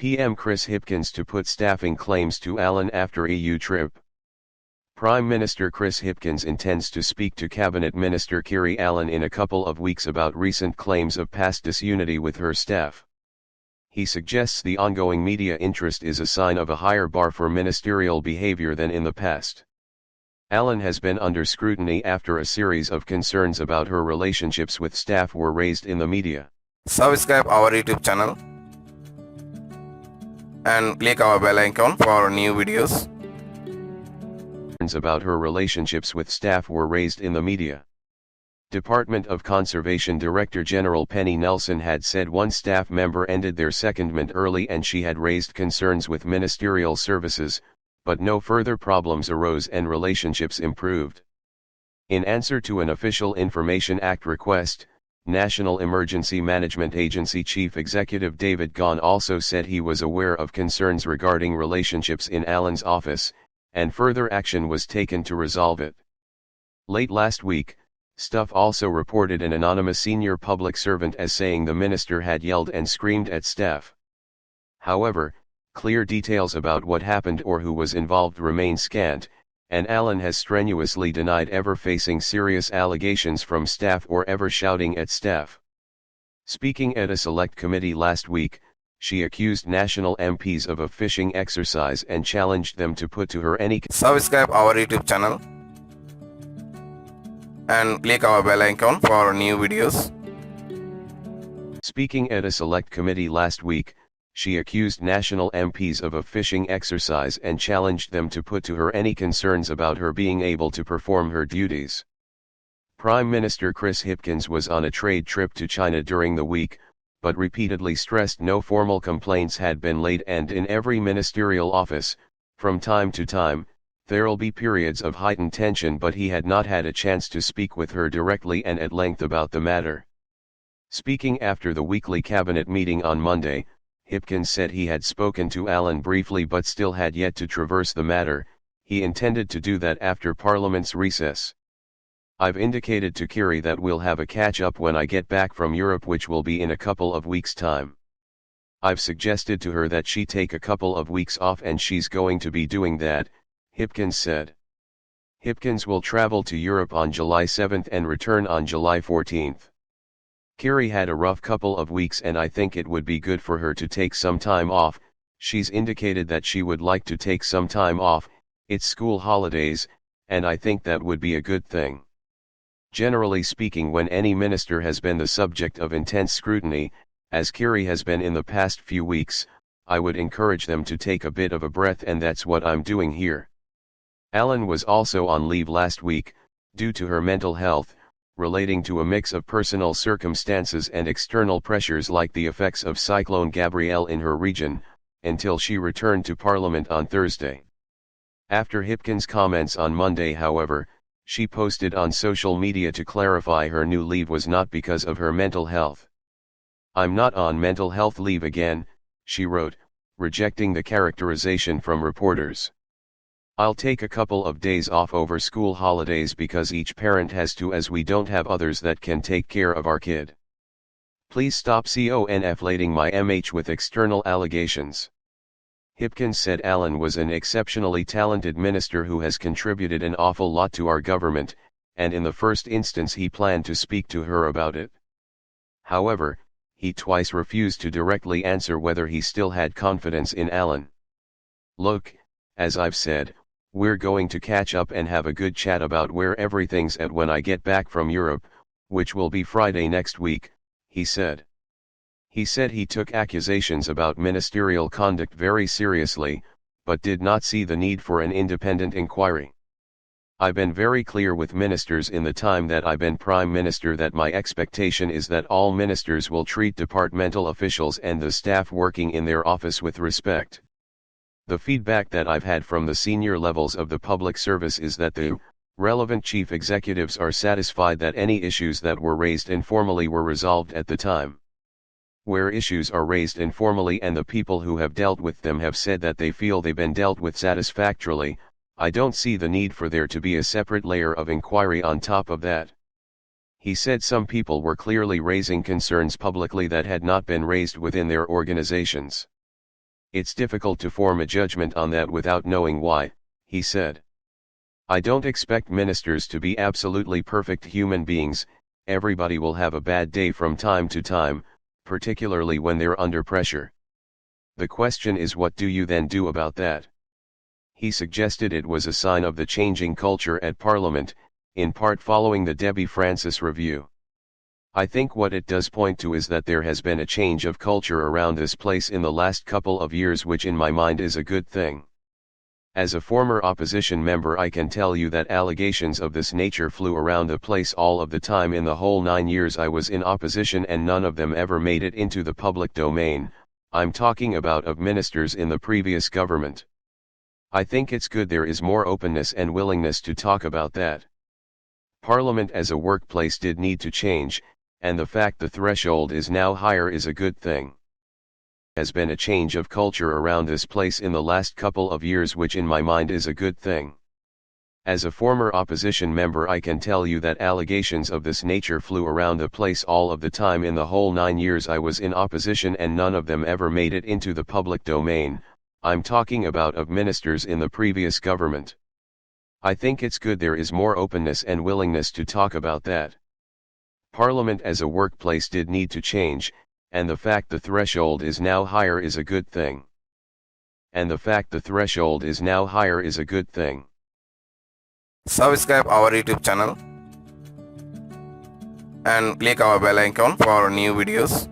PM Chris Hipkins to put staffing claims to Allan after EU trip. Prime Minister Chris Hipkins intends to speak to Cabinet Minister Allan in a couple of weeks about recent claims of past disunity with her staff. He suggests the ongoing media interest is a sign of a higher bar for ministerial behavior than in the past. Allan has been under scrutiny after a series of concerns about her relationships with staff were raised in the media. Subscribe our YouTube channel and click our bell icon for new videos. Concerns about her relationships with staff were raised in the media. Department of Conservation Director General Penny Nelson had said one staff member ended their secondment early and she had raised concerns with ministerial services, but no further problems arose and relationships improved. In answer to an Official Information Act request, National Emergency Management Agency Chief Executive David Gaughan also said he was aware of concerns regarding relationships in Allan's office, and further action was taken to resolve it. Late last week, Stuff also reported an anonymous senior public servant as saying the minister had yelled and screamed at staff. However, clear details about what happened or who was involved remain scant, and Allan has strenuously denied ever facing serious allegations from staff or ever shouting at staff. Speaking at a select committee last week, she accused national MPs of a phishing exercise and challenged them to put to her any. Subscribe our YouTube channel and click our bell icon for new videos. Speaking at a select committee last week, she accused national MPs of a phishing exercise and challenged them to put to her any concerns about her being able to perform her duties. Prime Minister Chris Hipkins was on a trade trip to China during the week, but repeatedly stressed no formal complaints had been laid, and in every ministerial office, from time to time, there'll be periods of heightened tension, but he had not had a chance to speak with her directly and at length about the matter. Speaking after the weekly cabinet meeting on Monday, Hipkins said he had spoken to Allan briefly but still had yet to traverse the matter. He intended to do that after Parliament's recess. I've indicated to Kiri that we'll have a catch-up when I get back from Europe, which will be in a couple of weeks' time. I've suggested to her that she take a couple of weeks off and she's going to be doing that, Hipkins said. Hipkins will travel to Europe on July 7 and return on July 14. Kiri had a rough couple of weeks and I think it would be good for her to take some time off. She's indicated that she would like to take some time off, it's school holidays, and I think that would be a good thing. Generally speaking, when any minister has been the subject of intense scrutiny, as Kiri has been in the past few weeks, I would encourage them to take a bit of a breath, and that's what I'm doing here. Allan was also on leave last week, due to her mental health, relating to a mix of personal circumstances and external pressures like the effects of Cyclone Gabrielle in her region, until she returned to Parliament on Thursday. After Hipkins' comments on Monday, however, she posted on social media to clarify her new leave was not because of her mental health. "I'm not on mental health leave again," she wrote, rejecting the characterization from reporters. "I'll take a couple of days off over school holidays because each parent has to, as we don't have others that can take care of our kid. Please stop conflating my MH with external allegations." Hipkins said Allan was an exceptionally talented minister who has contributed an awful lot to our government, and in the first instance he planned to speak to her about it. However, he twice refused to directly answer whether he still had confidence in Allan. "Look, as I've said, we're going to catch up and have a good chat about where everything's at when I get back from Europe, which will be Friday next week," he said. He said he took accusations about ministerial conduct very seriously, but did not see the need for an independent inquiry. "I've been very clear with ministers in the time that I've been Prime Minister that my expectation is that all ministers will treat departmental officials and the staff working in their office with respect. The feedback that I've had from the senior levels of the public service is that the relevant chief executives are satisfied that any issues that were raised informally were resolved at the time. Where issues are raised informally and the people who have dealt with them have said that they feel they've been dealt with satisfactorily, I don't see the need for there to be a separate layer of inquiry on top of that." He said some people were clearly raising concerns publicly that had not been raised within their organizations. It's difficult to form a judgment on that without knowing why, he said. I don't expect ministers to be absolutely perfect human beings. Everybody will have a bad day from time to time, particularly when they're under pressure. The question is, what do you then do about that? He suggested it was a sign of the changing culture at Parliament, in part following the Debbie Francis review. I think what it does point to is that there has been a change of culture around this place in the last couple of years, which in my mind is a good thing. As a former opposition member, I can tell you that allegations of this nature flew around the place all of the time in the whole 9 years I was in opposition, and none of them ever made it into the public domain. I'm talking about of ministers in the previous government. I think it's good there is more openness and willingness to talk about that. Parliament as a workplace did need to change, and the fact the threshold is now higher is a good thing. Has been a change of culture around this place in the last couple of years, which in my mind is a good thing. As a former opposition member, I can tell you that allegations of this nature flew around the place all of the time in the whole 9 years I was in opposition, and none of them ever made it into the public domain. I'm talking about of ministers in the previous government. I think it's good there is more openness and willingness to talk about that. Parliament as a workplace did need to change, and the fact the threshold is now higher is a good thing. And the fact the threshold is now higher is a good thing. Subscribe our YouTube channel and click our bell icon for new videos.